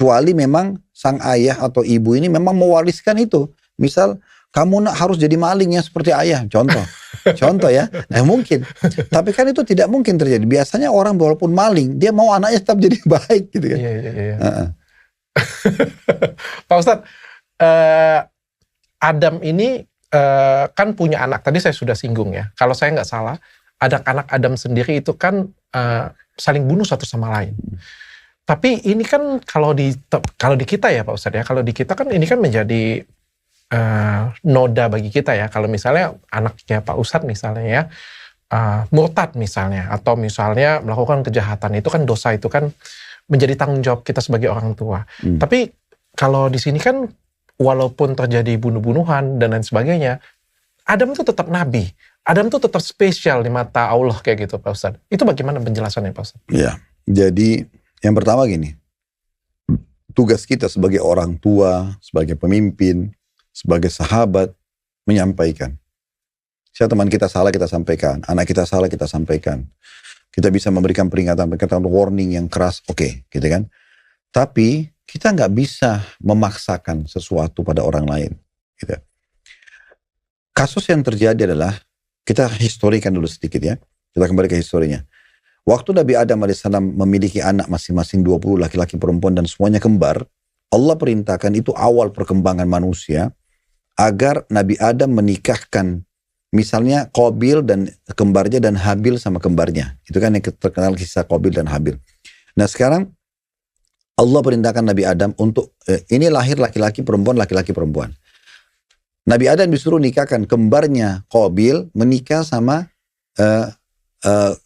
Kecuali memang sang ayah atau ibu ini memang mewariskan itu. Misal, kamu harus jadi maling ya seperti ayah. Contoh. Contoh ya. Mungkin. Tapi kan itu tidak mungkin terjadi. Biasanya orang walaupun maling, dia mau anaknya tetap jadi baik gitu kan. Iya. Pak Ustadz, Adam ini kan punya anak. Tadi saya sudah singgung ya. Kalau saya nggak salah, anak Adam sendiri itu kan saling bunuh satu sama lain. Tapi ini kan kalau di kita ya Pak Ustadz ya, kalau di kita kan ini kan menjadi noda bagi kita ya. Kalau misalnya anaknya Pak Ustadz misalnya ya, murtad misalnya, atau misalnya melakukan kejahatan, itu kan dosa, itu kan menjadi tanggung jawab kita sebagai orang tua. Tapi kalau di sini kan walaupun terjadi bunuh-bunuhan dan lain sebagainya, Adam itu tetap nabi. Adam itu tetap spesial di mata Allah kayak gitu Pak Ustadz. Itu bagaimana penjelasannya Pak Ustadz? Ya, jadi yang pertama gini, tugas kita sebagai orang tua, sebagai pemimpin, sebagai sahabat, menyampaikan. Siapa teman kita salah kita sampaikan, anak kita salah kita sampaikan. Kita bisa memberikan peringatan warning yang keras, oke, gitu kan. Tapi kita nggak bisa memaksakan sesuatu pada orang lain. Gitu. Kasus yang terjadi adalah, kita historikan dulu sedikit ya. Kita kembali ke historinya. Waktu Nabi Adam AS memiliki anak masing-masing 20 laki-laki perempuan dan semuanya kembar, Allah perintahkan itu awal perkembangan manusia, agar Nabi Adam menikahkan misalnya Qabil dan kembarnya dan Habil sama kembarnya. Itu kan yang terkenal kisah Qabil dan Habil. Nah sekarang Allah perintahkan Nabi Adam untuk ini lahir laki-laki perempuan, laki-laki perempuan. Nabi Adam disuruh nikahkan kembarnya Qabil menikah sama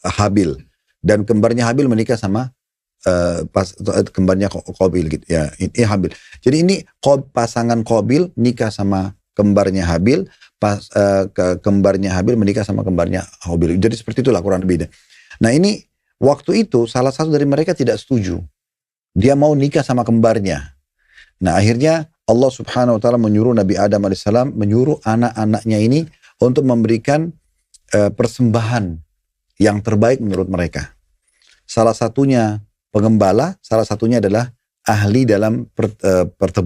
Habil, dan kembarnya Habil menikah sama kembarnya Qabil gitu ya, ini Habil. Jadi ini pasangan Qabil nikah sama kembarnya Habil, kembarnya Habil menikah sama kembarnya Habil. Jadi seperti itulah kurang lebih. Nah ini waktu itu salah satu dari mereka tidak setuju. Dia mau nikah sama kembarnya. Nah akhirnya Allah subhanahu wa ta'ala menyuruh Nabi Adam AS, menyuruh anak-anaknya ini untuk memberikan persembahan yang terbaik menurut mereka. Salah satunya pengembala, salah satunya adalah ahli dalam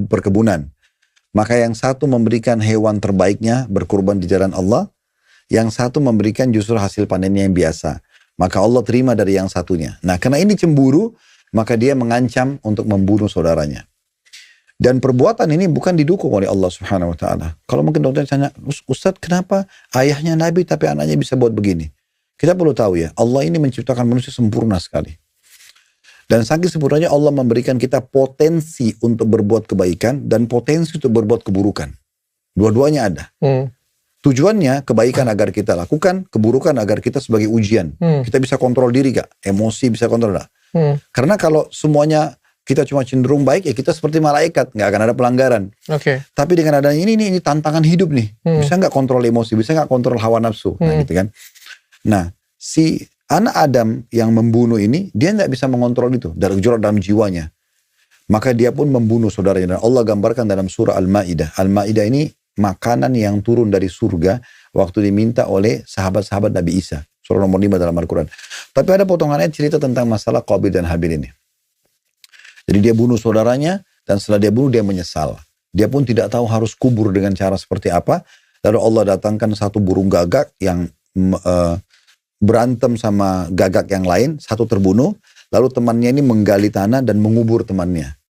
perkebunan. Maka yang satu memberikan hewan terbaiknya berkurban di jalan Allah, yang satu memberikan justru hasil panennya yang biasa. Maka Allah terima dari yang satunya. Nah karena ini cemburu, maka dia mengancam untuk membunuh saudaranya. Dan perbuatan ini bukan didukung oleh Allah subhanahu wa ta'ala. Kalau mungkin dokter tanya, Ustadz kenapa ayahnya Nabi tapi anaknya bisa buat begini? Kita perlu tahu ya, Allah ini menciptakan manusia sempurna sekali. Dan saking sempurnanya Allah memberikan kita potensi untuk berbuat kebaikan dan potensi untuk berbuat keburukan. Dua-duanya ada. Tujuannya kebaikan agar kita lakukan, keburukan agar kita sebagai ujian. Kita bisa kontrol diri gak? Emosi bisa kontrol gak? Karena kalau semuanya kita cuma cenderung baik, ya kita seperti malaikat, nggak akan ada pelanggaran. Tapi dengan adanya ini tantangan hidup nih. Bisa nggak kontrol emosi, bisa nggak kontrol hawa nafsu, nah gitu kan. Nah, si anak Adam yang membunuh ini, dia nggak bisa mengontrol itu dari gejolak dalam jiwanya. Maka dia pun membunuh saudaranya. Dan Allah gambarkan dalam surah Al-Ma'idah. Al-Ma'idah ini makanan yang turun dari surga waktu diminta oleh sahabat-sahabat Nabi Isa. Surah nomor 5 dalam Al-Quran. Tapi ada potongannya cerita tentang masalah Qabil dan Habil ini. Jadi dia bunuh saudaranya, dan setelah dia bunuh dia menyesal. Dia pun tidak tahu harus kubur dengan cara seperti apa. Lalu Allah datangkan satu burung gagak yang berantem sama gagak yang lain, satu terbunuh. Lalu temannya ini menggali tanah dan mengubur temannya.